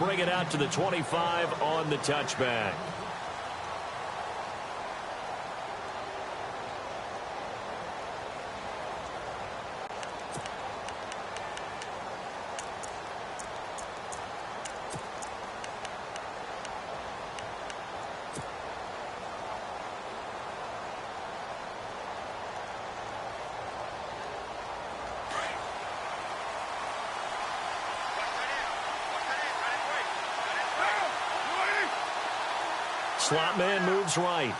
bring it out to the 25 on the touchback. Slot man moves right.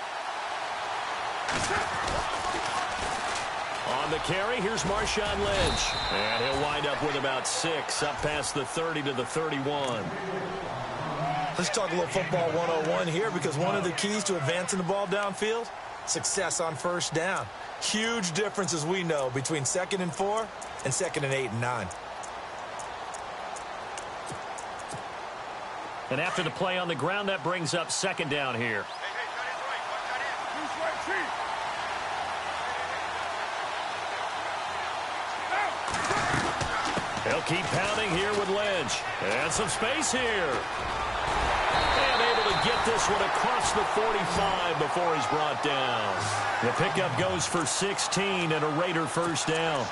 On the carry, here's Marshawn Lynch. And he'll wind up with about 6, up past the 30 to the 31. Let's talk a little football 101 here, because one of the keys to advancing the ball downfield, success on first down. Huge difference, as we know, between 2nd and 4 and 2nd and 8 and 9. And after the play on the ground, that brings up 2nd down here. They'll keep pounding here with Lynch. And some space here. And able to get this one across the 45 before he's brought down. The pickup goes for 16 and a Raider first down.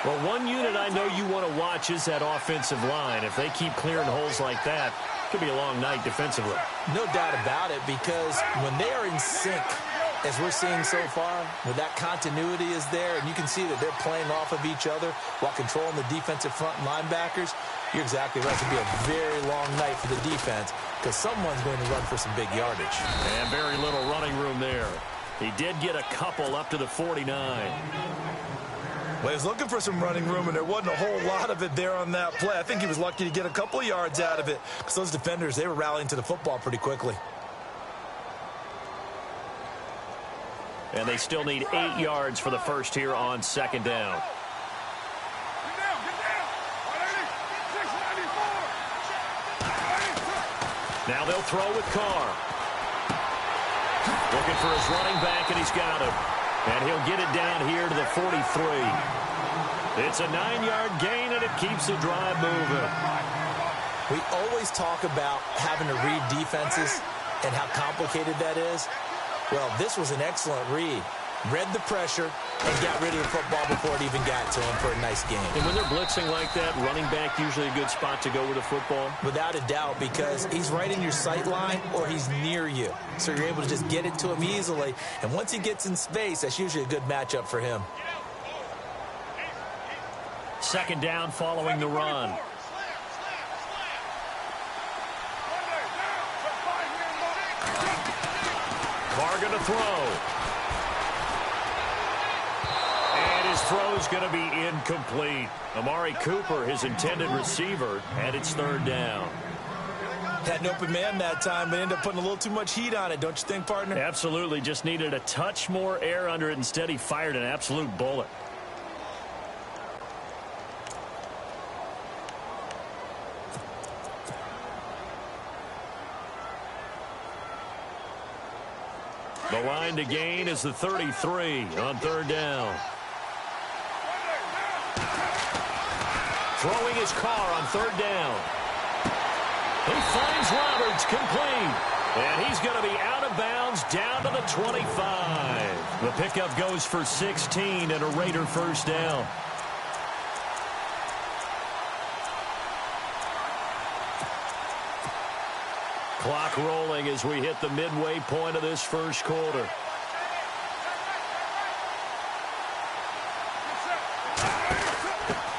Well, one unit I know you want to watch is that offensive line. If they keep clearing holes like that, it could be a long night defensively. No doubt about it, because when they are in sync, as we're seeing so far, where that continuity is there, and you can see that they're playing off of each other while controlling the defensive front and linebackers, you're exactly right. It could be a very long night for the defense, because someone's going to run for some big yardage. And very little running room there. He did get a couple up to the 49. Well, he was looking for some running room, and there wasn't a whole lot of it there on that play. I think he was lucky to get a couple of yards out of it, because those defenders, they were rallying to the football pretty quickly. And they still need 8 yards for the first here on 2nd down. Now they'll throw with Carr. Looking for his running back, and he's got him. And he'll get it down here to the 43. It's a 9-yard gain, and it keeps the drive moving. We always talk about having to read defenses and how complicated that is. Well, this was an excellent read. Read the pressure and got rid of the football before it even got to him for a nice game. And when they're blitzing like that, running back usually a good spot to go with the football? Without a doubt, because he's right in your sight line or he's near you. So you're able to just get it to him easily. And once he gets in space, that's usually a good matchup for him. 2nd down following the run. Carr going to throw. And his throw's going to be incomplete. Amari Cooper, his intended receiver, and it's 3rd down. Had an open man that time, but ended up putting a little too much heat on it, don't you think, partner? Absolutely. Just needed a touch more air under it. Instead, he fired an absolute bullet. The line to gain is the 33 on 3rd down. Throwing his Carr on 3rd down. He finds Roberts complete. And he's going to be out of bounds down to the 25. The pickup goes for 16 and a Raider first down. Clock rolling as we hit the midway point of this first quarter.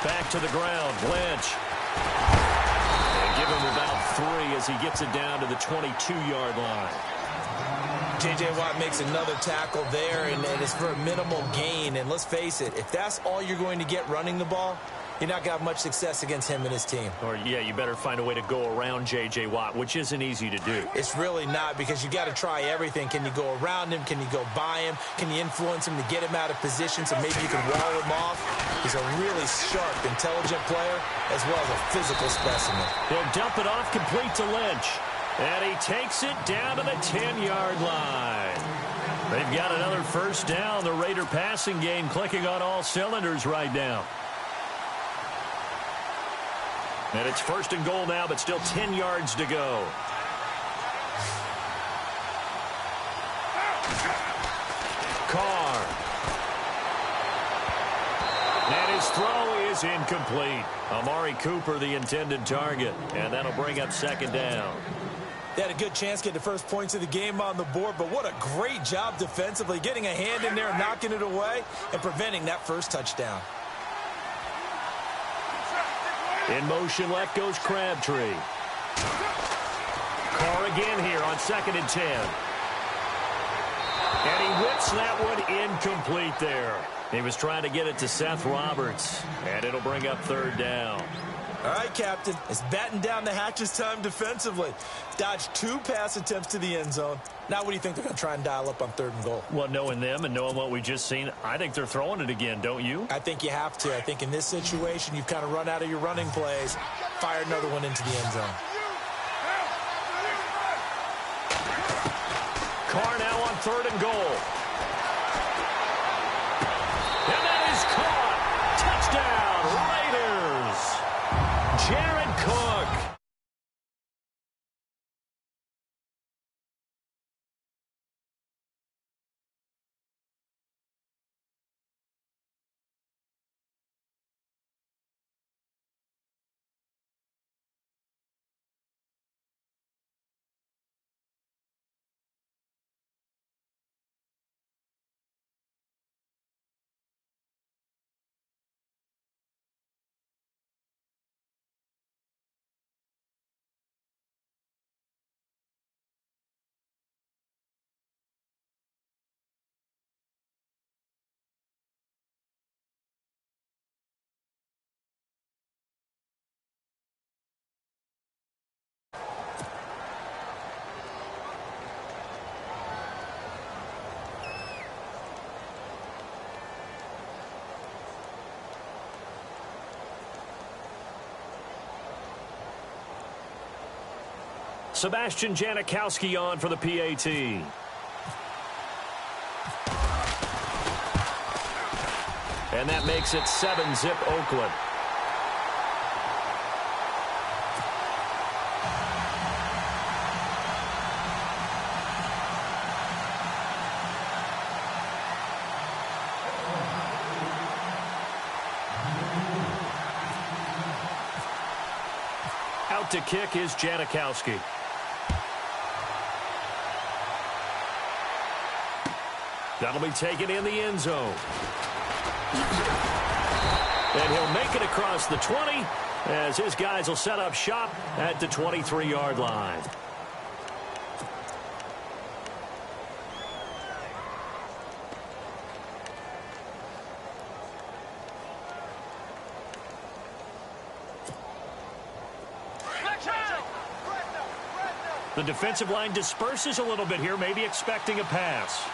Back to the ground, Lynch. And give him about 3 as he gets it down to the 22-yard line. J.J. Watt makes another tackle there, and it's for a minimal gain. And let's face it, if that's all you're going to get running the ball, you're not going to have much success against him and his team. Or, yeah, you better find a way to go around J.J. Watt, which isn't easy to do. It's really not, because you got to try everything. Can you go around him? Can you go by him? Can you influence him to get him out of position so maybe you can wall him off? He's a really sharp, intelligent player, as well as a physical specimen. He'll dump it off complete to Lynch. And he takes it down to the 10-yard line. They've got another first down. The Raider passing game clicking on all cylinders right now. And it's 1st and goal now, but still 10 yards to go. Carr. And his throw is incomplete. Amari Cooper, the intended target. And that'll bring up 2nd down. They had a good chance to get the first points of the game on the board, but what a great job defensively, getting a hand in there, knocking it away, and preventing that first touchdown. In motion left goes Crabtree. Carr again here on 2nd and 10. And he whips that one incomplete there. He was trying to get it to Seth Roberts, and it'll bring up 3rd down. All right, Captain, it's batten down the hatches time defensively. Dodged 2 pass attempts to the end zone. Now what do you think they're going to try and dial up on 3rd and goal? Well, knowing them and knowing what we just seen, I think they're throwing it again, don't you? I think you have to. I think in this situation, you've kind of run out of your running plays. Fire another one into the end zone. Carr now on 3rd and goal. And that is caught. Touchdown, Raiders. Jared Cook. Sebastian Janikowski on for the PAT. And that makes it 7-zip Oakland. Out to kick is Janikowski. That'll be taken in the end zone. And he'll make it across the 20 as his guys will set up shop at the 23-yard line. The defensive line disperses a little bit here, maybe expecting a pass.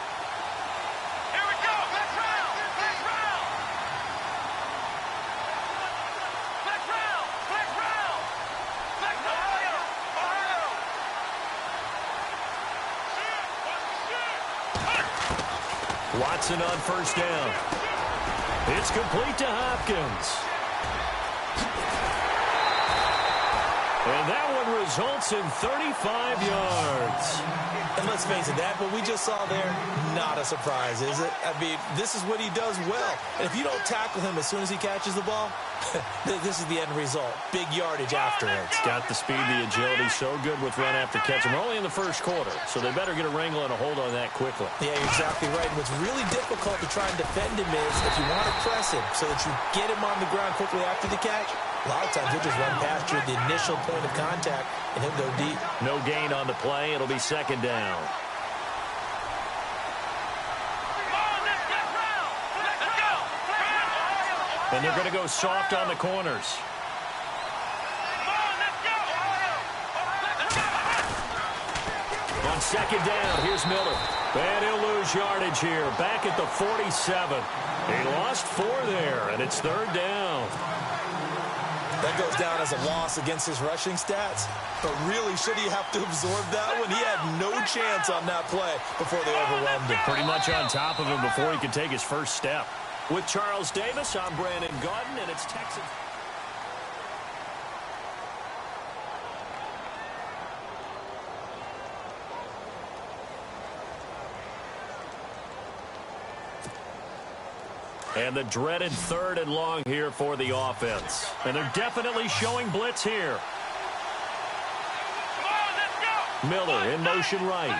Watson on 1st down. It's complete to Hopkins. And that one results in 35 yards. And let's face it, that what we just saw there, not a surprise, is it? I mean, this is what he does well. And if you don't tackle him as soon as he catches the ball, this is the end result. Big yardage afterwards. Got the speed, the agility, so good with run after catch. And we're only in the first quarter, so they better get a wrangle and a hold on that quickly. Yeah, you're exactly right. And what's really difficult to try and defend him is if you want to press him so that you get him on the ground quickly after the catch, a lot of times he'll just run past you at the initial point of contact, and he'll go deep. No gain on the play. It'll be 2nd down. And they're going to go soft on the corners. On 2nd down, here's Miller. And he'll lose yardage here. Back at the 47. He lost 4 there, and it's 3rd down. That goes down as a loss against his rushing stats. But really, should he have to absorb that one? He had no chance on that play before they overwhelmed him. Pretty much on top of him before he could take his first step. With Charles Davis, I'm Brandon Gaudin, and it's Texas. And the dreaded 3rd and long here for the offense. And they're definitely showing blitz here. Miller in motion right.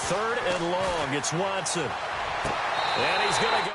Third and long. It's Watson. And he's going to go.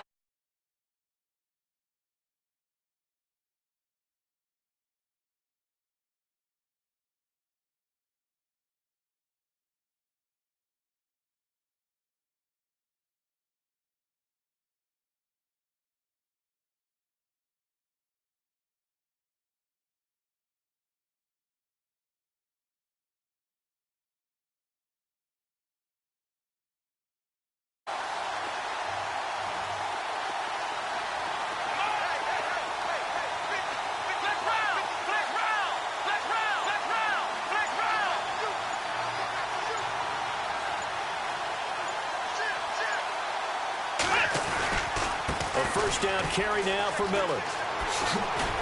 First down carry now for Miller.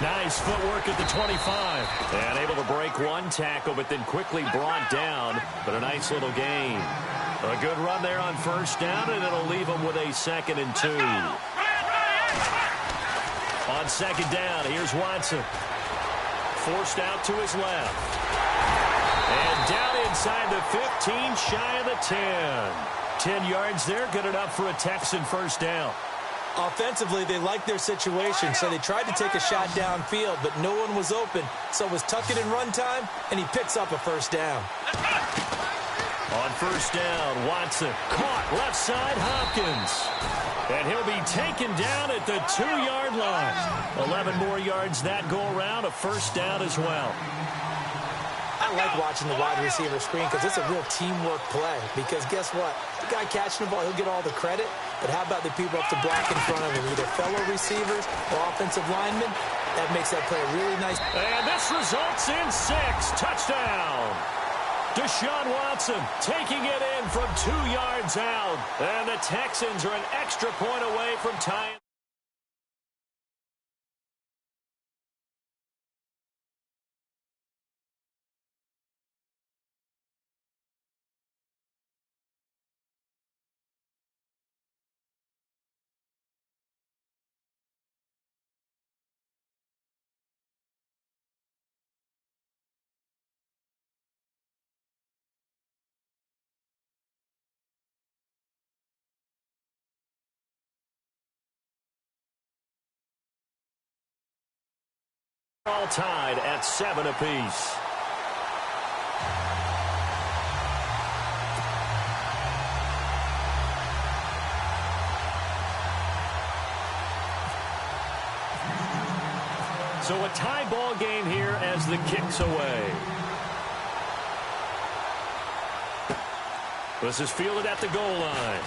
Nice footwork at the 25. And able to break one tackle, but then quickly brought down. But a nice little gain. A good run there on first down, and it'll leave him with a 2nd and 2. On 2nd down, here's Watson. Forced out to his left. And down inside the 15, shy of the 10. 10 yards there, good enough for a Texan first down. Offensively, they liked their situation, so they tried to take a shot downfield, but no one was open. So it was tuck it in run time, and he picks up a first down. On first down, Watson caught left side, Hopkins. And he'll be taken down at the 2-yard line. 11 more yards that go around, a first down as well. I like watching the wide receiver screen because it's a real teamwork play. Because guess what? The guy catching the ball, he'll get all the credit. But how about the people up to block in front of him, either fellow receivers or offensive linemen? That makes that play really nice. And this results in 6. Touchdown. Deshaun Watson taking it in from 2 yards out. And the Texans are an extra point away from tying. All tied at 7 apiece. So a tie ball game here as the kick's away. This is fielded at the goal line.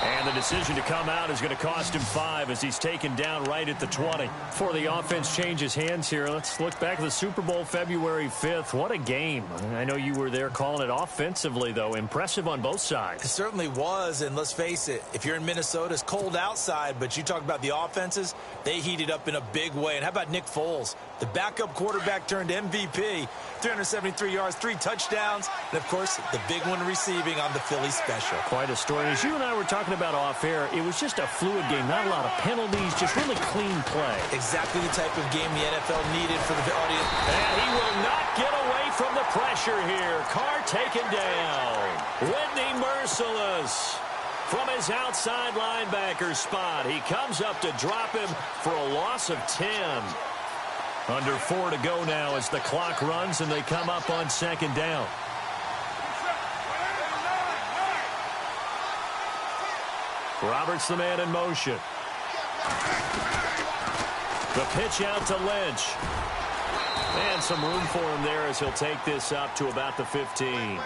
And the decision to come out is going to cost him 5 as he's taken down right at the 20. Before the offense changes hands here, let's look back at the Super Bowl February 5th. What a game. I know you were there calling it offensively, though. Impressive on both sides. It certainly was, and let's face it, if you're in Minnesota, it's cold outside, but you talk about the offenses, they heated up in a big way. And how about Nick Foles? The backup quarterback turned MVP, 373 yards, 3 touchdowns, and, of course, the big one receiving on the Philly special. Quite a story. As you and I were talking about off air, it was just a fluid game, not a lot of penalties, just really clean play. Exactly the type of game the NFL needed for the audience. And he will not get away from the pressure here. Carr taken down. Whitney merciless. From his outside linebacker spot, he comes up to drop him for a loss of 10. Under 4 to go now as the clock runs and they come up on 2nd down. Roberts the man in motion. The pitch out to Lynch. And some room for him there as he'll take this up to about the 15.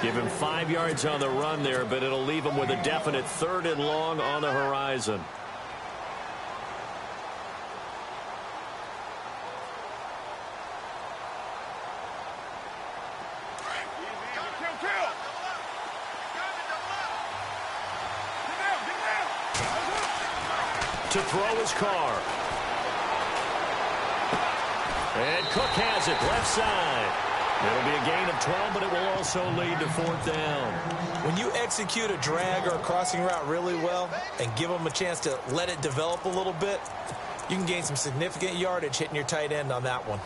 Give him 5 yards on the run there, but it'll leave him with a definite 3rd and long on the horizon. To throw his Carr. And Cook has it left side. It'll be a gain of 12, but it will also lead to fourth down. When you execute a drag or a crossing route really well and give them a chance to let it develop a little bit, you can gain some significant yardage hitting your tight end on that one.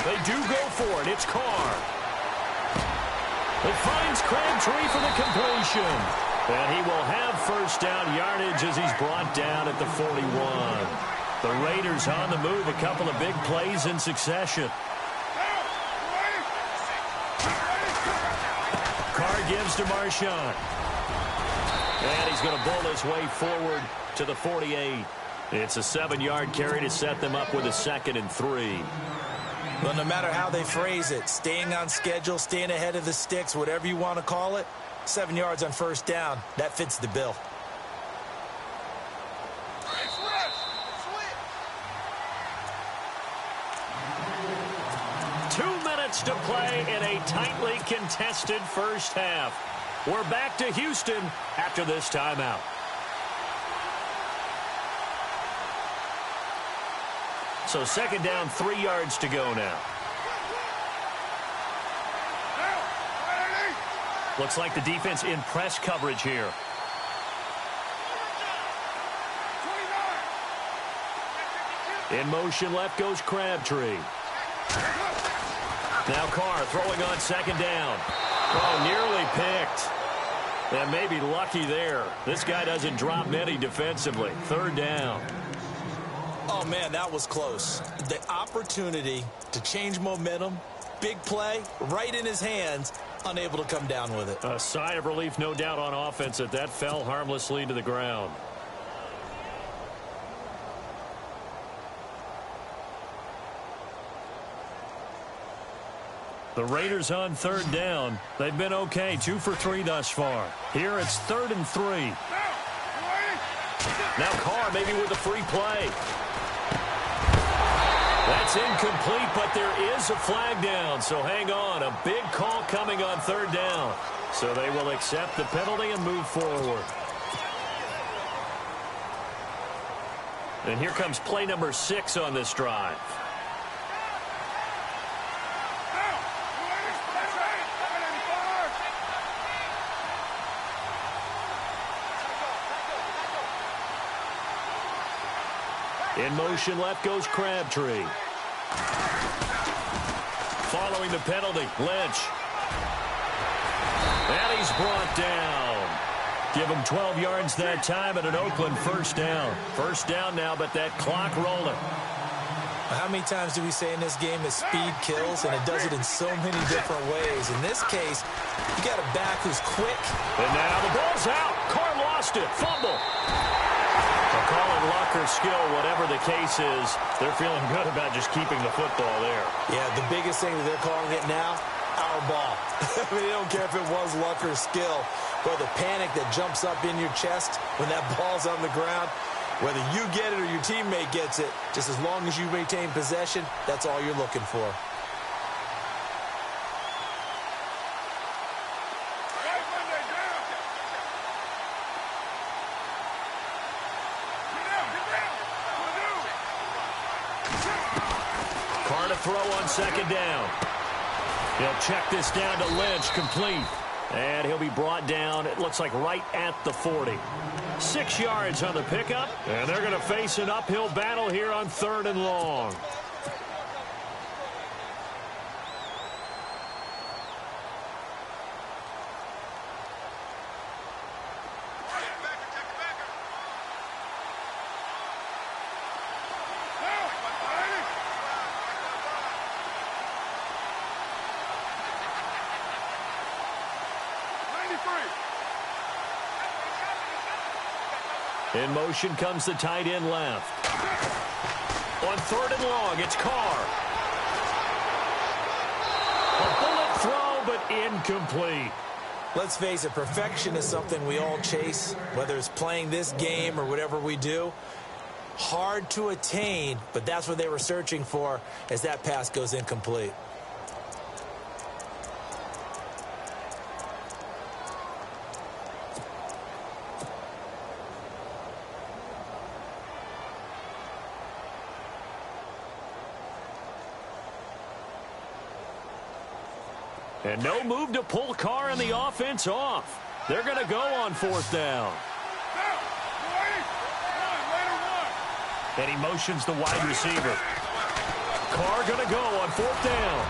They do go for it. It's Carr. It finds Crabtree for the completion. And he will have first down yardage as he's brought down at the 41. The Raiders on the move. A couple of big plays in succession. Carr gives to Marshawn. And he's going to bull his way forward to the 48. It's a 7-yard carry to set them up with a 2nd and 3. Well, no matter how they phrase it, staying on schedule, staying ahead of the sticks, whatever you want to call it, 7 yards on first down, that fits the bill. To play in a tightly contested first half. We're back to Houston after this timeout. So 2nd down, 3 yards to go now. Looks like the defense in press coverage here. In motion left goes Crabtree. Now Carr throwing on 2nd down. Oh, nearly picked. And maybe lucky there. This guy doesn't drop many defensively. 3rd down. Oh, man, that was close. The opportunity to change momentum, big play, right in his hands, unable to come down with it. A sigh of relief, no doubt, on offense that that fell harmlessly to the ground. The Raiders on 3rd down. They've been okay, 2 for 3 thus far. Here it's 3rd and 3. Now Carr maybe with a free play. That's incomplete, but there is a flag down, so hang on. A big call coming on 3rd down. So they will accept the penalty and move forward. And here comes play number 6 on this drive. In motion left goes Crabtree. Following the penalty, Lynch. And he's brought down. Give him 12 yards that time at an Oakland first down. First down now, but that clock rolling. How many times do we say in this game that speed kills, and it does it in so many different ways? In this case, you got a back who's quick. And now the ball's out. Carr lost it. Fumble. They'll call it luck or skill, whatever the case is. They're feeling good about just keeping the football there. Yeah, the biggest thing that they're calling it now, our ball. I mean, they don't care if it was luck or skill. Well, the panic that jumps up in your chest when that ball's on the ground, whether you get it or your teammate gets it, just as long as you maintain possession, that's all you're looking for. Carr to throw on 2nd down. He'll check this down to Lynch, complete. And he'll be brought down, it looks like right at the 40. 6 yards on the pickup, and they're going to face an uphill battle here on 3rd and long. In motion comes the tight end left. On 3rd and long, it's Carr. A bullet throw, but incomplete. Let's face it, perfection is something we all chase, whether it's playing this game or whatever we do. Hard to attain, but that's what they were searching for as that pass goes incomplete. And no move to pull Carr and the offense off. They're going to go on 4th down. And he motions the wide receiver. Carr going to go on 4th down.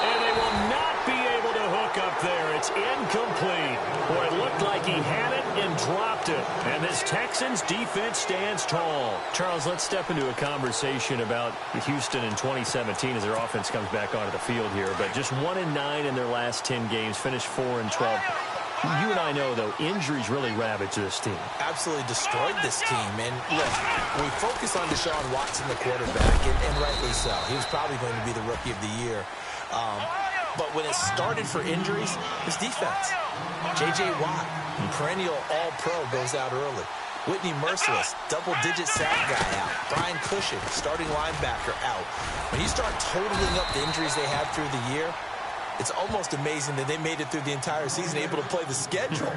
And they will not be able to hook up there. It's incomplete. Boy, it looked like he had it and dropped it. And this Texans defense stands tall. Charles, let's step into a conversation about Houston in 2017 as their offense comes back onto the field here. But just 1-9 in their last 10 games, finished 4-12. You and I know, though, injuries really ravage this team. Absolutely destroyed this team. And, look, we focus on Deshaun Watson, the quarterback, and rightly so. He was probably going to be the Rookie of the Year. But when it started for injuries, it's defense. J.J. Watt, perennial All-Pro, goes out early. Whitney Merciless, double-digit sack guy out. Brian Cushing, starting linebacker, out. When you start totaling up the injuries they had through the year, it's almost amazing that they made it through the entire season able to play the schedule.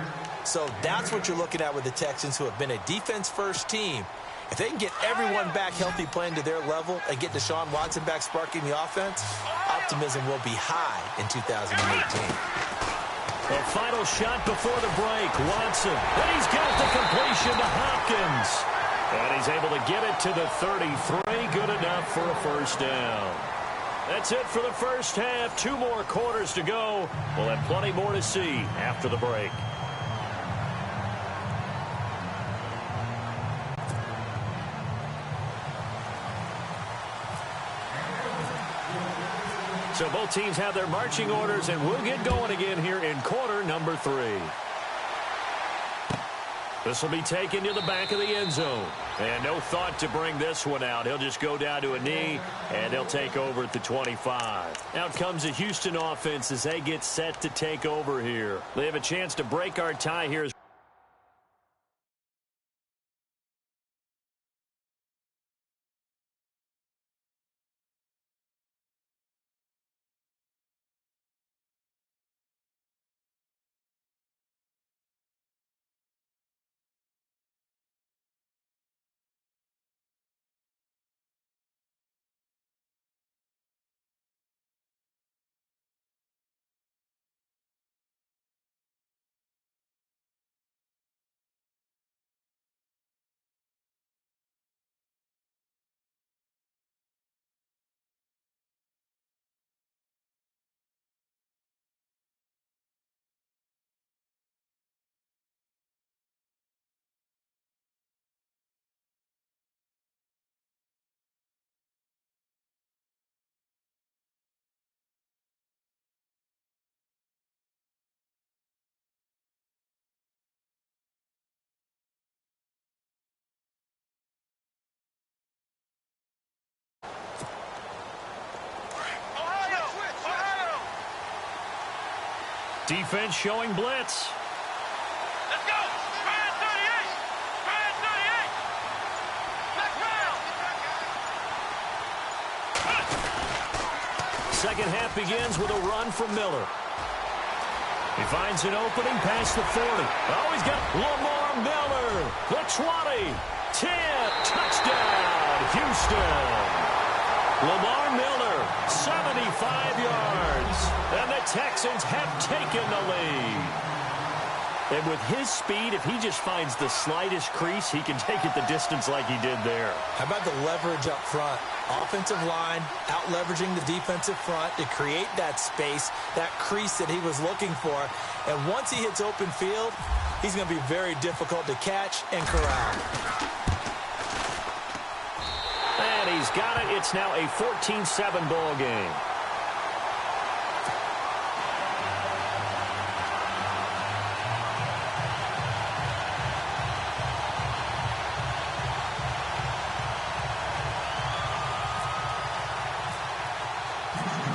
So that's what you're looking at with the Texans, who have been a defense-first team. If they can get everyone back healthy playing to their level and get Deshaun Watson back sparking the offense, optimism will be high in 2018. The final shot before the break, Watson. And he's got the completion to Hopkins. And he's able to get it to the 33. Good enough for a first down. That's it for the first half. 2 more quarters to go. We'll have plenty more to see after the break. So both teams have their marching orders, and we'll get going again here in quarter number 3. This will be taken to the back of the end zone. And no thought to bring this one out. He'll just go down to a knee, and they'll take over at the 25. Out comes the Houston offense as they get set to take over here. They have a chance to break our tie here. Defense showing blitz. Let's go. Try 38. Try 38. Let's go. Second half begins with a run from Miller. He finds an opening past the 40. Oh, he's got Lamar Miller. The 20. 10. Touchdown, Houston. Lamar Miller, 75 yards. And the Texans have taken the lead. And with his speed, if he just finds the slightest crease, he can take it the distance like he did there. How about the leverage up front? Offensive line out-leveraging the defensive front to create that space, that crease that he was looking for. And once he hits open field, he's going to be very difficult to catch and corral. And he's got it. It's now a 14-7 ball game.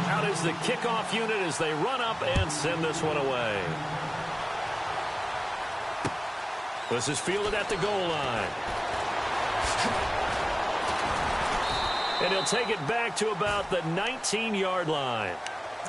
Out is the kickoff unit as they run up and send this one away. This is fielded at the goal line. And he'll take it back to about the 19-yard line.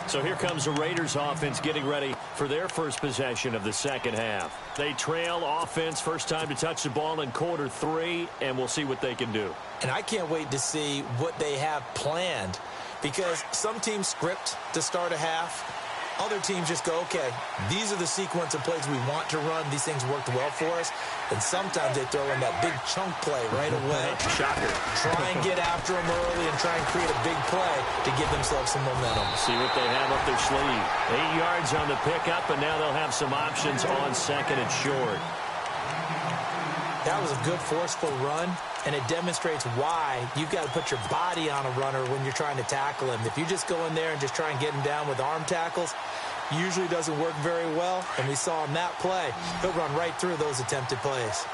So here comes the Raiders offense getting ready for their first possession of the second half. They trail offense, first time to touch the ball in quarter 3, and we'll see what they can do. And I can't wait to see what they have planned, because some teams script to start a half. Other teams just go, okay, these are the sequence of plays we want to run. These things worked well for us. And sometimes they throw in that big chunk play right away. Shocker. Try and get after them early and try and create a big play to give themselves some momentum. See what they have up their sleeve. 8 yards on the pickup, and now they'll have some options on second and short. That was a good, forceful run, and it demonstrates why you've got to put your body on a runner when you're trying to tackle him. If you just go in there and just try and get him down with arm tackles, usually doesn't work very well, and we saw in that play, he'll run right through those attempted plays.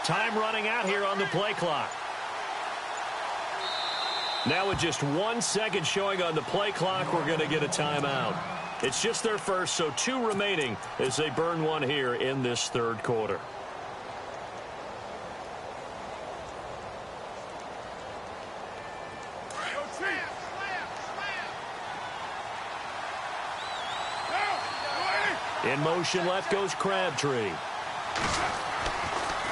Time running out here on the play clock. Now with just 1 second showing on the play clock, we're going to get a timeout. It's just their first, so 2 remaining as they burn one here in this third quarter. In motion, left goes Crabtree.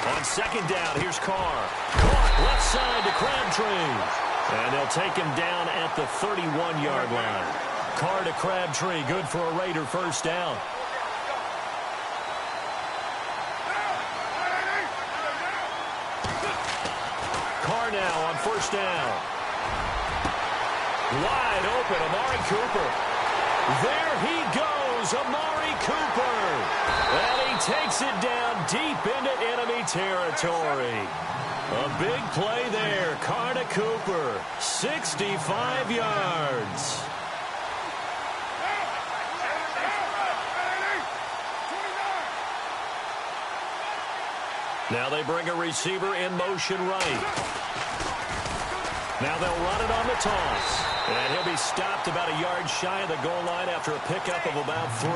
On second down, here's Carr. Caught left side to Crabtree. And they'll take him down at the 31-yard line. Carr to Crabtree, good for a Raider first down. Carr now on first down. Wide open, Amari Cooper. There he goes, Amari Cooper. And he takes it down deep into enemy territory. A big play there. Carr to Cooper, 65 yards. Now they bring a receiver in motion right. Now they'll run it on the toss. And he'll be stopped about a yard shy of the goal line after a pickup of about 3.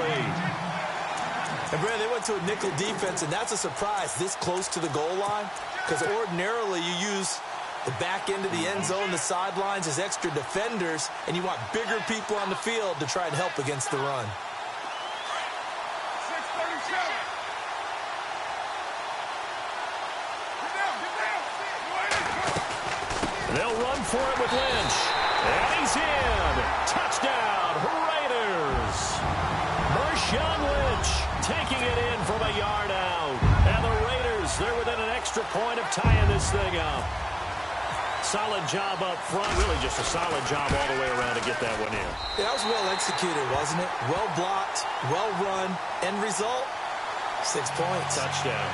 And, Brad, they went to a nickel defense, and that's a surprise this close to the goal line, because ordinarily you use the back end of the end zone, the sidelines as extra defenders, and you want bigger people on the field to try and help against the run. They'll run for it with Lynch. And he's in. Touchdown, Raiders. Marshawn Lynch taking it in from a yard out. And the Raiders, they're within an extra point of tying this thing up. Solid job up front. Really just a solid job all the way around to get that one in. Yeah, that was well executed, wasn't it? Well blocked, well run. End result, 6 points. Touchdown.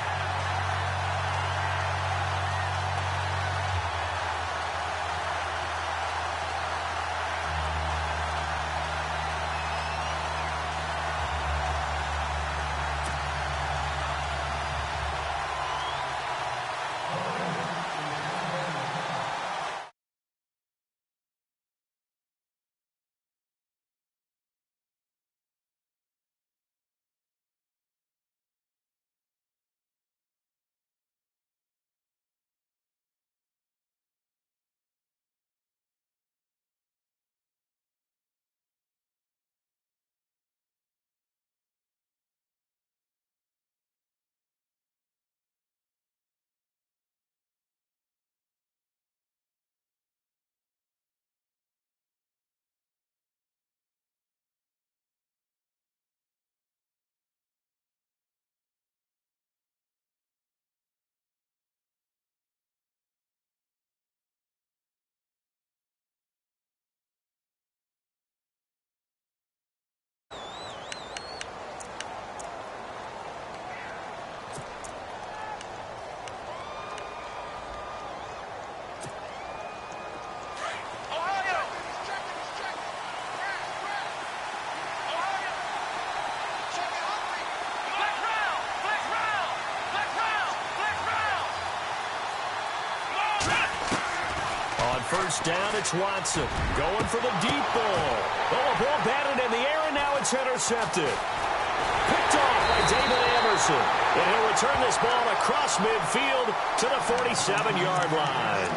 first down, it's Watson. Going for the deep ball. Oh, a ball batted in the air, and now it's intercepted. Picked off by David Emerson. And he'll return this ball across midfield to the 47-yard line.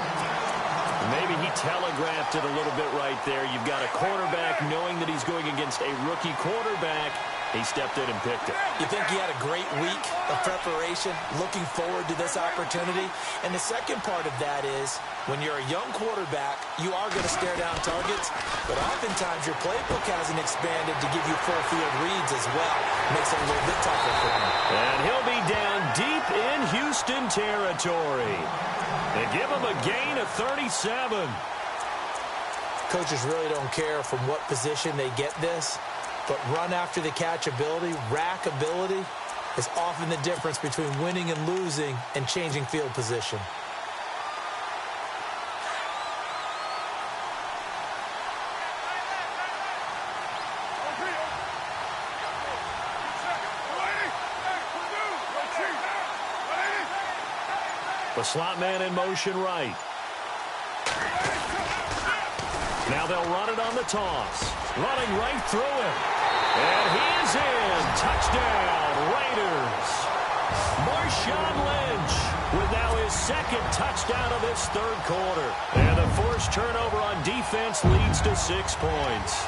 Maybe he telegraphed it a little bit right there. You've got a quarterback knowing that he's going against a rookie quarterback. He stepped in and picked it. You think he had a great week of preparation, looking forward to this opportunity? And the second part of that is, when you're a young quarterback, you are going to stare down targets, but oftentimes your playbook hasn't expanded to give you full field reads as well. Makes it a little bit tougher for him. And he'll be down deep in Houston territory. They give him a gain of 37. Coaches really don't care from what position they get this. But run after the catch ability, rack ability, is often the difference between winning and losing and changing field position. The slot man in motion right. Now they'll run it on the toss. Running right through him. And he is in. Touchdown, Raiders. Marshawn Lynch with now his second touchdown of this third quarter. And the forced turnover on defense leads to 6 points.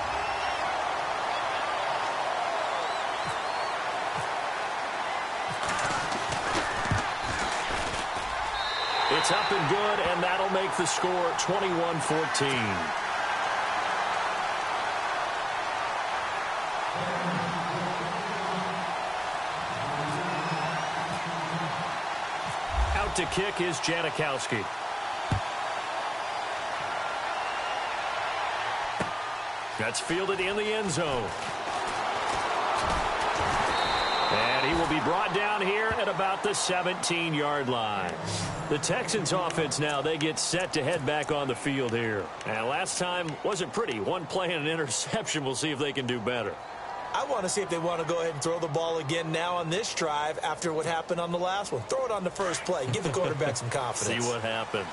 It's up and good, and that'll make the score 21-14. To kick is Janikowski. That's fielded in the end zone. And he will be brought down here at about the 17-yard line. The Texans offense now, they get set to head back on the field here. And last time wasn't pretty. One play and an interception. We'll see if they can do better. I want to see if they want to go ahead and throw the ball again now on this drive after what happened on the last one. Throw it on the first play. Give the quarterback some confidence. See what happens.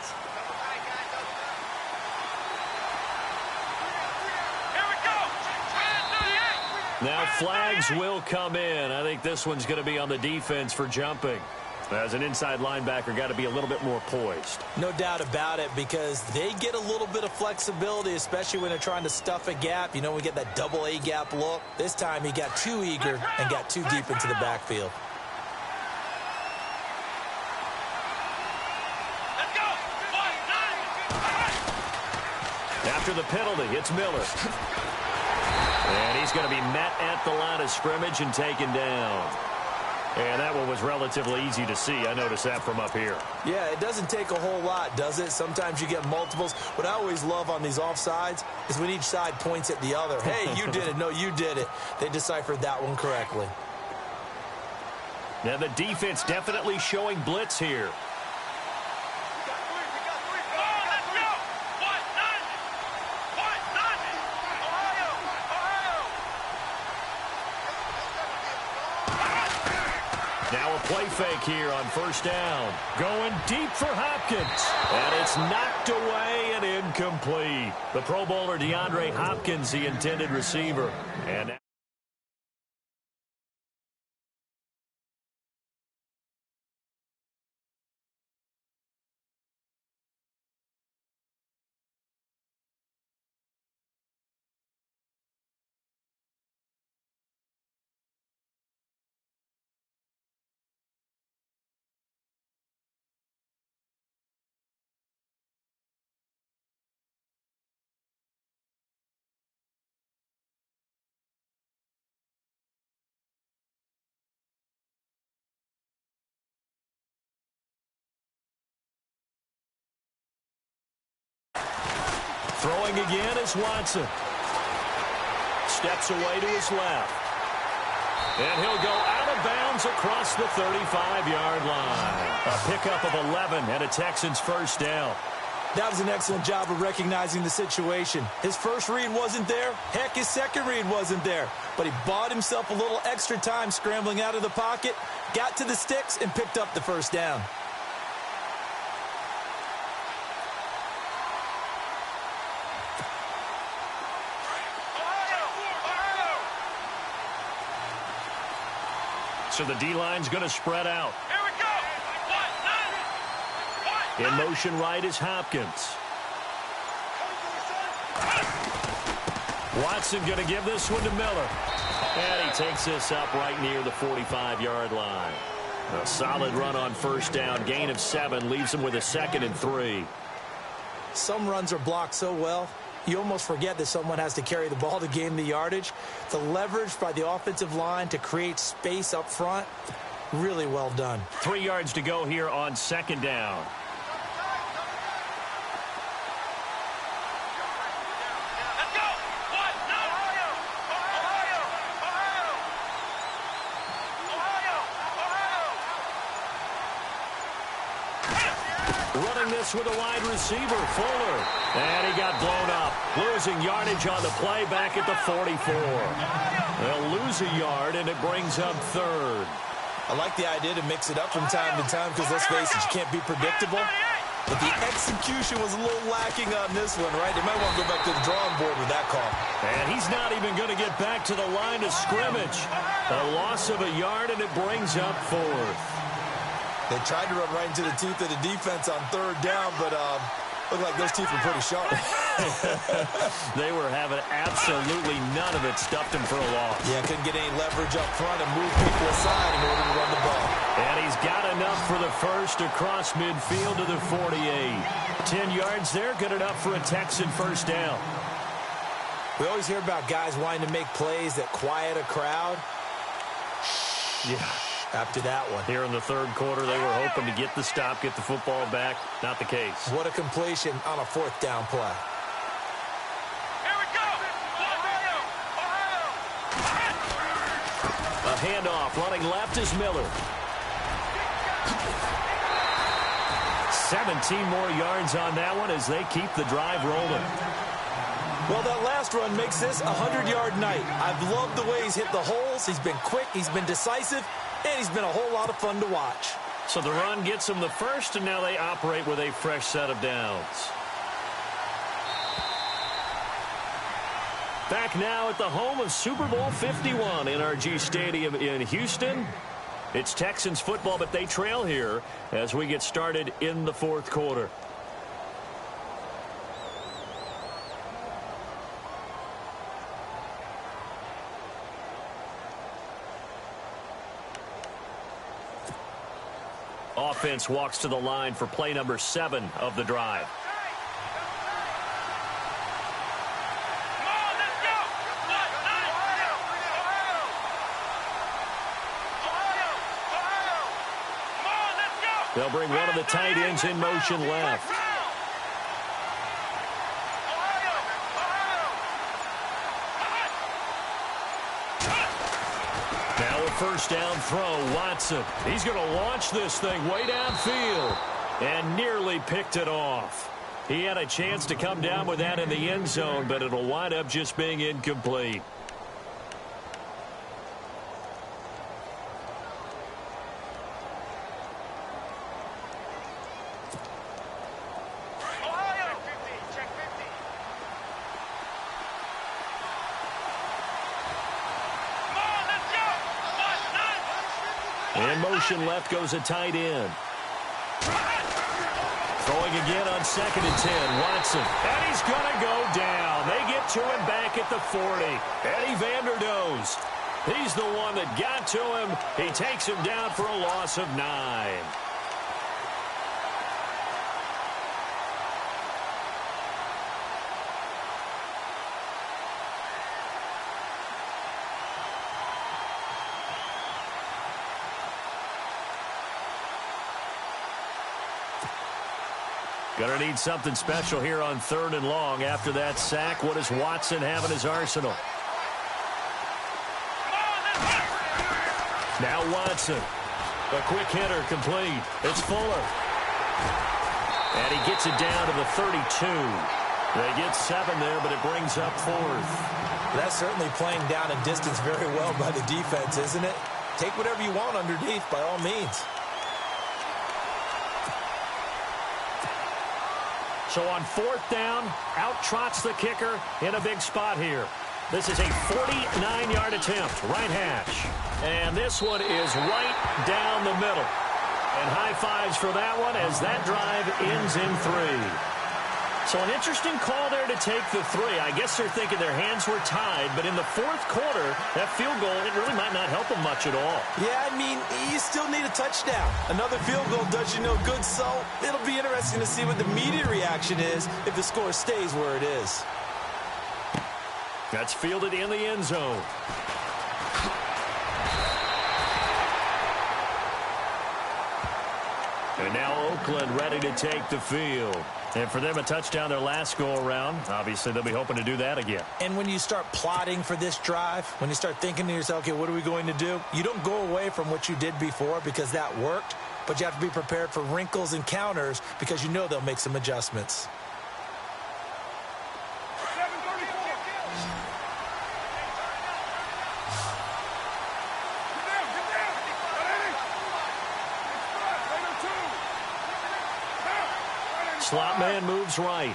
Here we go. Now flags will come in. I think this one's going to be on the defense for jumping. As an inside linebacker, got to be a little bit more poised. No doubt about it, because they get a little bit of flexibility, especially when they're trying to stuff a gap. You know, we get that double A gap look. This time he got too eager and got too deep into the backfield. Let's go. 1-9. After the penalty, it's Miller. And he's going to be met at the line of scrimmage and taken down. And that one was relatively easy to see. I noticed that from up here. Yeah, it doesn't take a whole lot, does it? Sometimes you get multiples. What I always love on these offsides is when each side points at the other. Hey, you did it. No, you did it. They deciphered that one correctly. Now the defense definitely showing blitz here. Now a play fake here on first down. Going deep for Hopkins. And it's knocked away and incomplete. The Pro Bowler DeAndre Hopkins, the intended receiver. And throwing again is Watson. Steps away to his left. And he'll go out of bounds across the 35-yard line. A pickup of 11 and a Texans first down. That was an excellent job of recognizing the situation. His first read wasn't there. Heck, his second read wasn't there. But he bought himself a little extra time scrambling out of the pocket, got to the sticks, and picked up the first down. So the D-line's going to spread out. Here we go. In motion right is Hopkins. Watson going to give this one to Miller. And he takes this up right near the 45-yard line. A solid run on first down. Gain of 7 leaves him with a 2nd and 3. Some runs are blocked so well, you almost forget that someone has to carry the ball to gain the yardage. The leverage by the offensive line to create space up front, really well done. 3 yards to go here on 2nd down. Running this with a wide receiver, Fuller. And he got blown up. Losing yardage on the play back at the 44. They'll lose a yard, and it brings up 3rd. I like the idea to mix it up from time to time because, let's face it, you can't be predictable. But the execution was a little lacking on this one, right? They might want to go back to the drawing board with that call. And he's not even going to get back to the line of scrimmage. A loss of a yard, and it brings up 4th. They tried to run right into the teeth of the defense on 3rd down, but looked like those teeth were pretty sharp. They were having absolutely none of it. Stuffed him for a loss. Yeah, couldn't get any leverage up front and move people aside in order to run the ball. And he's got enough for the first across midfield to the 48. 10 yards there, good enough for a Texan first down. We always hear about guys wanting to make plays that quiet a crowd. Yeah. After that one. Here in the 3rd quarter, they were hoping to get the stop, get the football back. Not the case. What a completion on a 4th down play. Here we go. A handoff. Running left is Miller. 17 more yards on that one as they keep the drive rolling. Well, that last run makes this a 100-yard night. I've loved the way he's hit the holes. He's been quick. He's been decisive. And he's been a whole lot of fun to watch. So the run gets them the first, and now they operate with a fresh set of downs. Back now at the home of Super Bowl 51, NRG Stadium in Houston. It's Texans football, but they trail here as we get started in the 4th quarter. Offense walks to the line for play number 7 of the drive. They'll bring one of the tight ends in motion left. Now a first down throw, Watson. He's going to launch this thing way downfield and nearly picked it off. He had a chance to come down with that in the end zone, but it'll wind up just being incomplete. In motion left goes a tight end. Throwing again on 2nd and 10. Watson. And he's going to go down. They get to him back at the 40. Eddie Vanderdoes. He's the one that got to him. He takes him down for a loss of 9. Gonna need something special here on 3rd and long. After that sack, what does Watson have in his arsenal? Now Watson. A quick hitter complete. It's Fuller. And he gets it down to the 32. They get 7 there, but it brings up 4th. That's certainly playing down a distance very well by the defense, isn't it? Take whatever you want underneath, by all means. So on 4th down, out trots the kicker in a big spot here. This is a 49-yard attempt, right hash. And this one is right down the middle. And high fives for that one as that drive ends in 3. So an interesting call there to take the 3. I guess they're thinking their hands were tied, but in the fourth quarter, that field goal, it really might not help them much at all. Yeah, I mean, you still need a touchdown. Another field goal does you no good, so it'll be interesting to see what the media reaction is if the score stays where it is. That's fielded in the end zone. And now Oakland ready to take the field. And for them, a touchdown their last go-around. Obviously, they'll be hoping to do that again. And when you start plotting for this drive, when you start thinking to yourself, okay, what are we going to do? You don't go away from what you did before because that worked, but you have to be prepared for wrinkles and counters because you know they'll make some adjustments. Slot man moves right.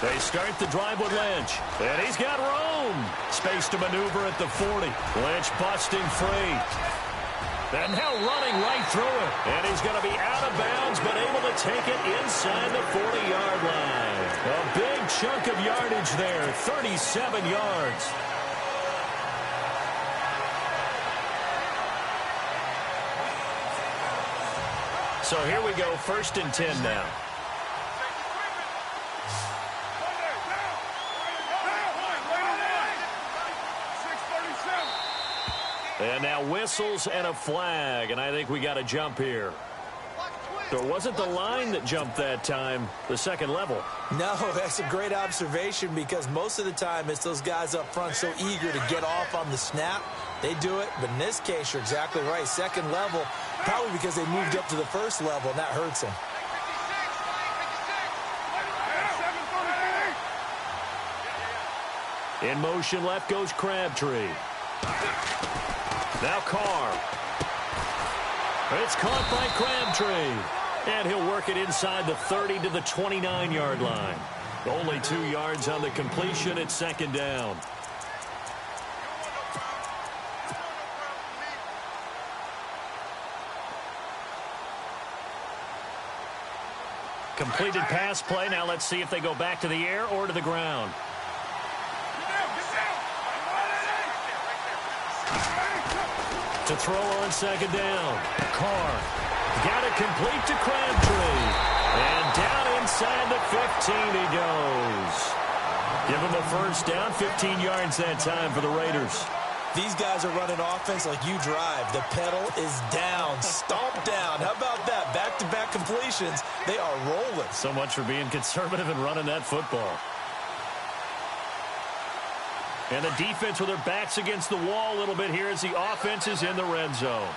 They start the drive with Lynch. And he's got room. Space to maneuver at the 40. Lynch busting free. And now running right through it. And he's going to be out of bounds, but able to take it inside the 40-yard line. A big chunk of yardage there, 37 yards. So here we go, 1st and 10 now. And now whistles and a flag, and I think we got a jump here. So it wasn't the line that jumped that time, the second level. No, that's a great observation because most of the time it's those guys up front so eager to get off on the snap. They do it, but in this case, you're exactly right. Second level, probably because they moved up to the first level, and that hurts them. In motion, left goes Crabtree. Now Carr. It's caught by Crabtree. And he'll work it inside the 30 to the 29-yard line. Only 2 yards on the completion at 2nd down. Completed pass play. Now let's see if they go back to the air or to the ground. To throw on 2nd down. Carr. Got it complete to Crabtree. And down inside the 15 he goes. Give him a 1st down, 15 yards that time for the Raiders. These guys are running offense like you drive. The pedal is down, stomp down. How about that? Back-to-back completions. They are rolling. So much for being conservative and running that football. And the defense with their backs against the wall a little bit here as the offense is in the red zone.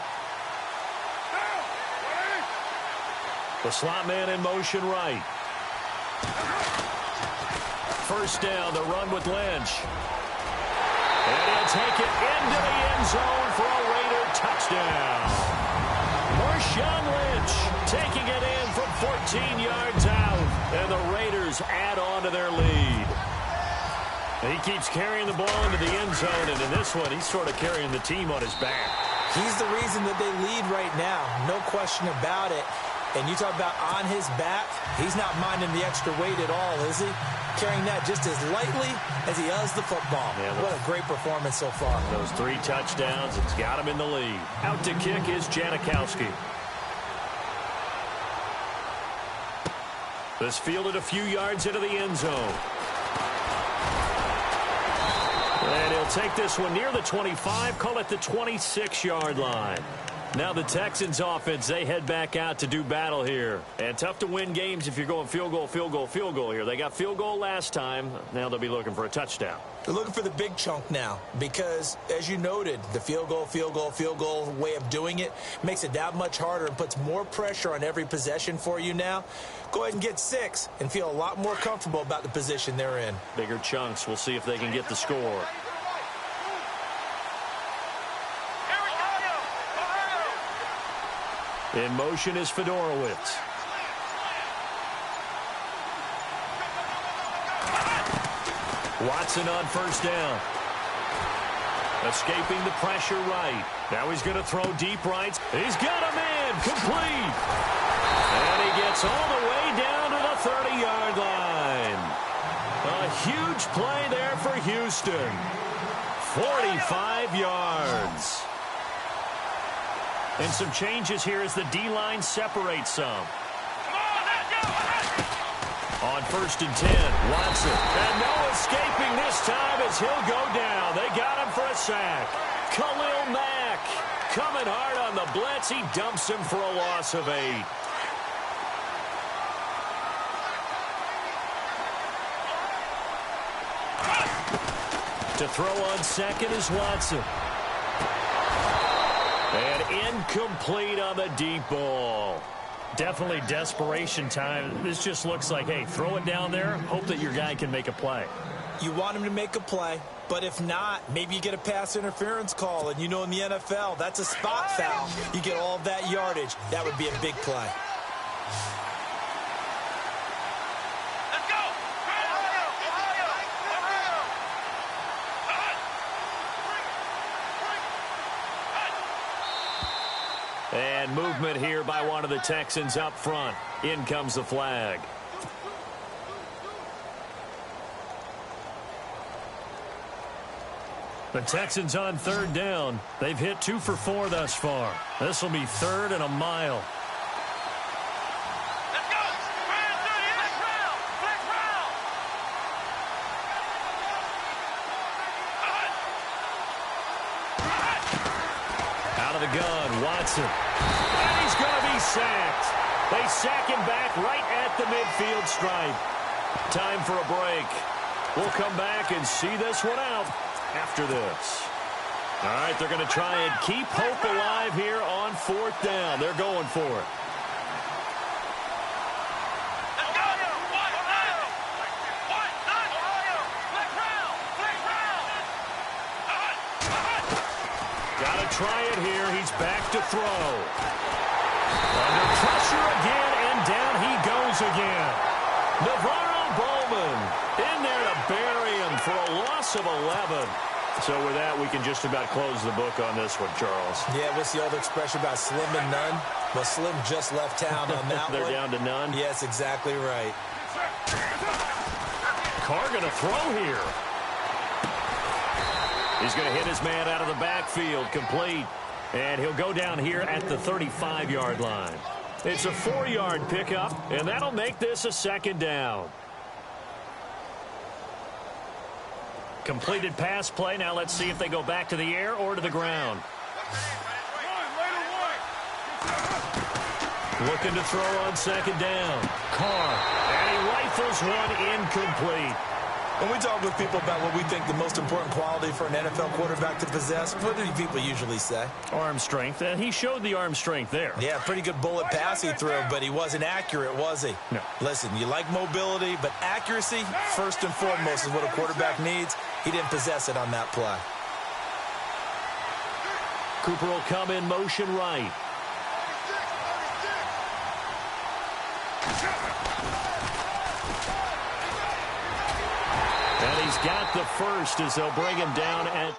The slot man in motion right. 1st down, the run with Lynch. And he'll take it into the end zone for a Raider touchdown. Marshawn Lynch taking it in from 14 yards out. And the Raiders add on to their lead. He keeps carrying the ball into the end zone, and in this one, he's sort of carrying the team on his back. He's the reason that they lead right now. No question about it. And you talk about on his back, he's not minding the extra weight at all, is he? Carrying that just as lightly as he does the football. Yeah, what a great performance so far. Those 3 touchdowns, it's got him in the lead. Out to kick is Janikowski. This fielded a few yards into the end zone. And he'll take this one near the 25, call it the 26-yard line. Now the Texans offense, they head back out to do battle here. And tough to win games if you're going field goal, field goal, field goal here. They got field goal last time. Now they'll be looking for a touchdown. They're looking for the big chunk now because, as you noted, the field goal, field goal, field goal way of doing it makes it that much harder and puts more pressure on every possession for you now. Go ahead and get 6 and feel a lot more comfortable about the position they're in. Bigger chunks. We'll see if they can get the score. In motion is Fedorowicz. Watson on first down. Escaping the pressure right. Now he's going to throw deep right. He's got a man. Complete. And he gets all the way down to the 30-yard line. A huge play there for Houston. 45 yards. And some changes here as the D-line separates some. On first and 10, Watson. And no escaping this time as he'll go down. They got him for a sack. Khalil Mack coming hard on the blitz. He dumps him for a loss of 8. To throw on second is Watson. And incomplete on the deep ball. Definitely desperation time. This just looks like, hey, throw it down there, hope that your guy can make a play. You want him to make a play, but if not, maybe you get a pass interference call. And you know in the NFL, that's a spot foul. You get all of that yardage. That would be a big play. And movement here by one of the Texans up front. In comes the flag. The Texans on third down. They've hit 2 for 4 thus far. This will be 3rd and a mile. Let's go. Out of the gun, Watson. And he's going to be sacked. They sack him back right at the midfield stripe. Time for a break. We'll come back and see this one out after this. All right, they're going to try and keep hope alive here on 4th down. They're going for it. Got to try it here. He's back to throw. Under pressure again, and down he goes again. Navarro Bowman in there to bury him for a loss of 11. So with that, we can just about close the book on this one, Charles. Yeah, what's the old expression about slim and none? Well, Slim just left town on that They're one. down to none? Yes, exactly right. Carr going to throw here. He's going to hit his man out of the backfield, complete. And he'll go down here at the 35-yard line. It's a 4-yard pickup, and that'll make this a 2nd down. Completed pass play. Now let's see if they go back to the air or to the ground. Looking to throw on 2nd down. Carr. And he rifles one incomplete. When we talk with people about what we think the most important quality for an NFL quarterback to possess, what do people usually say? Arm strength, and he showed the arm strength there. Yeah, pretty good bullet pass he threw, but he wasn't accurate, was he? No. Listen, you like mobility, but accuracy, first and foremost, is what a quarterback needs. He didn't possess it on that play. Cooper will come in motion right. And he's got the first as they'll bring him down at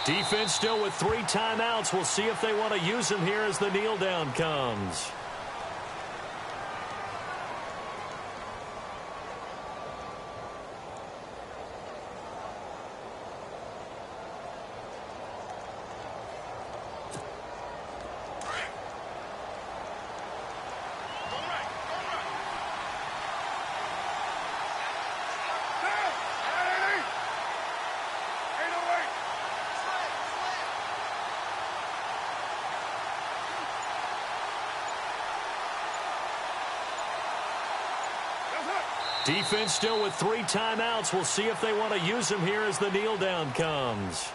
Defense still with 3 timeouts. We'll see if they want to use them here as the kneel down comes. Defense still with 3 timeouts. We'll see if they want to use them here as the kneel down comes.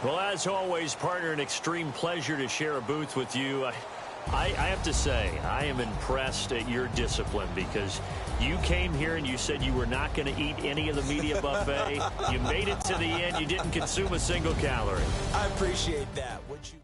Well, as always, partner, an extreme pleasure to share a booth with you. I have to say, I am impressed at your discipline because you came here and you said you were not going to eat any of the media buffet. You made it to the end. You didn't consume a single calorie. I appreciate that. Would you?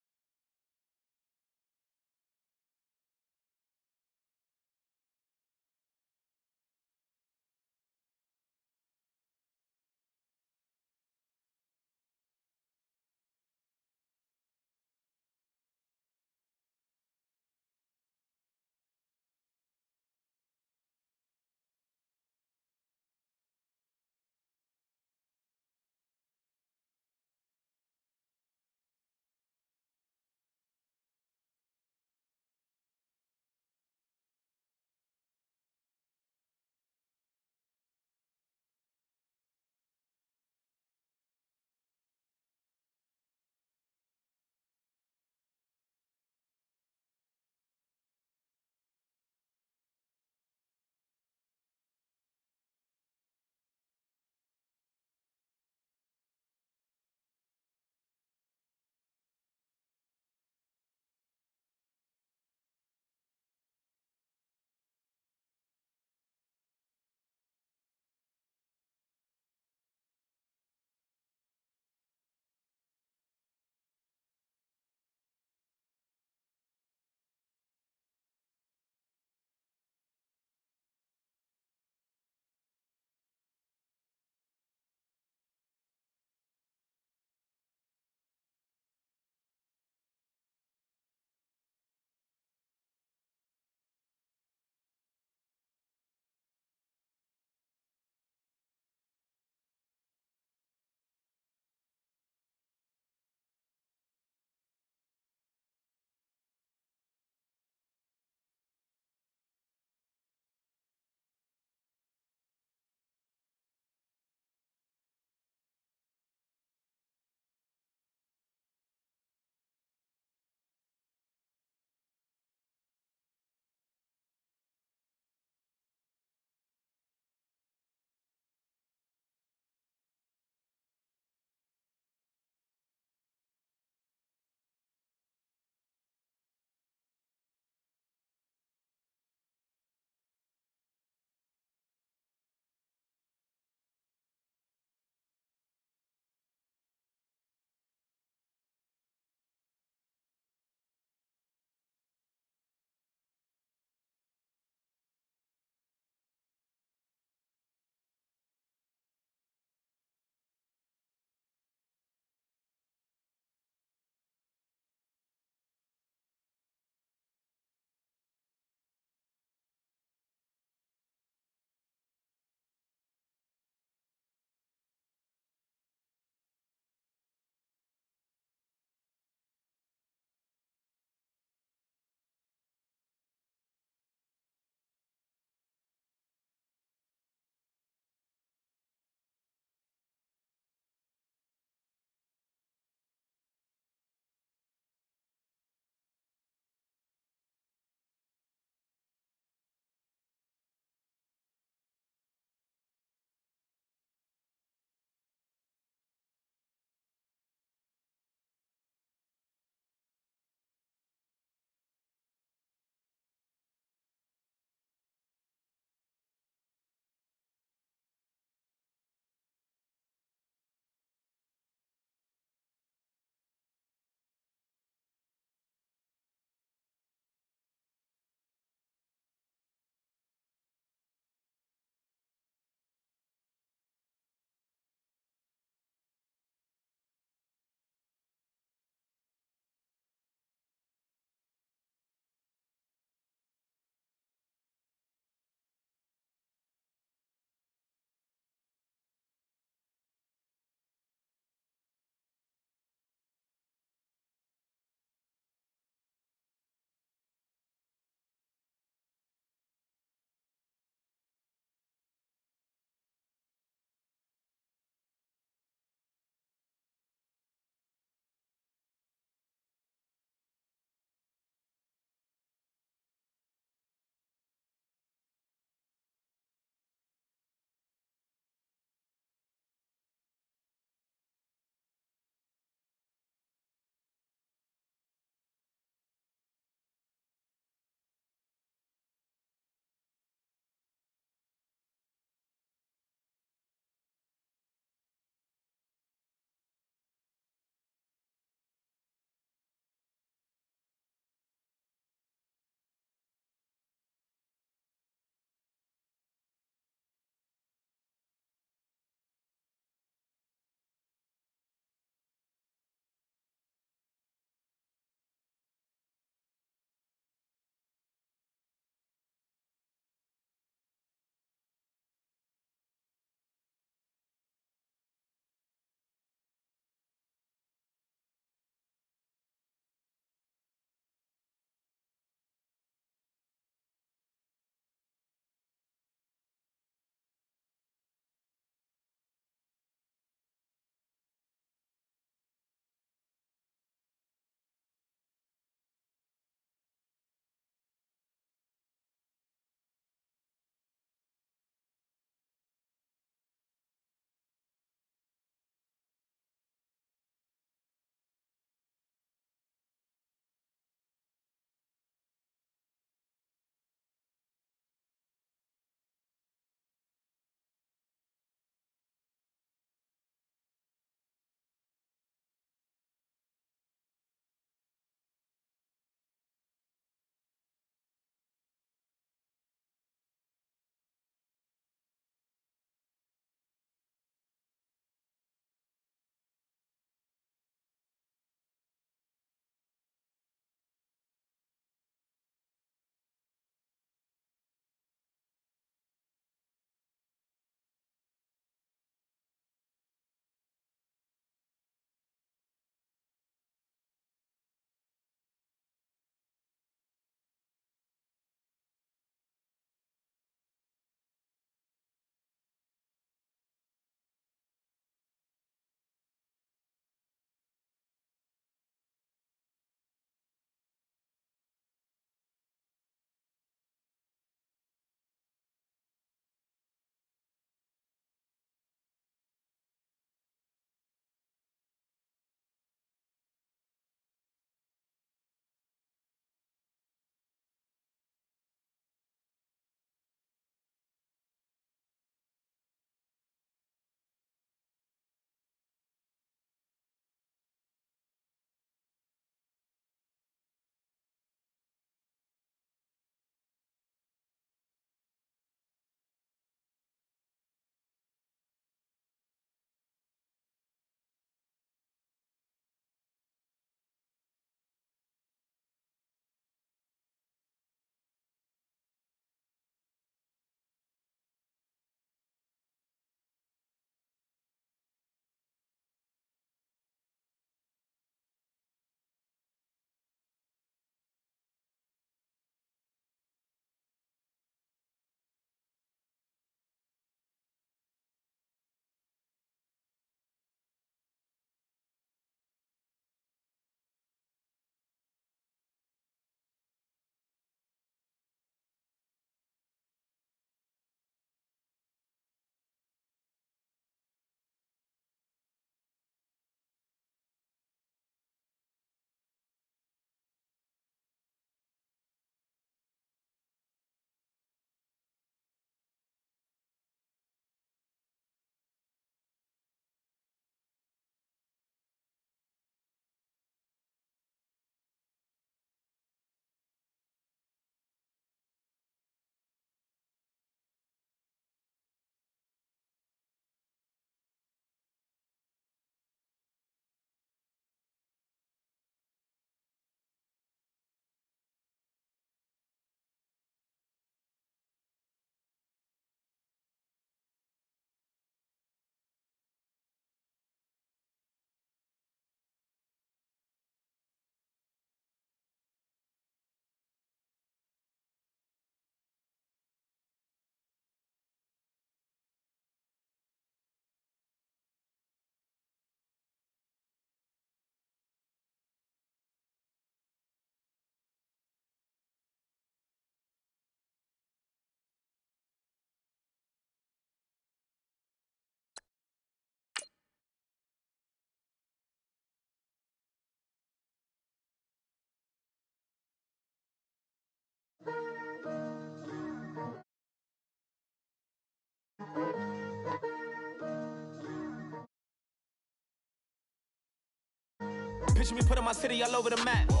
Picture me putting my city all over the map.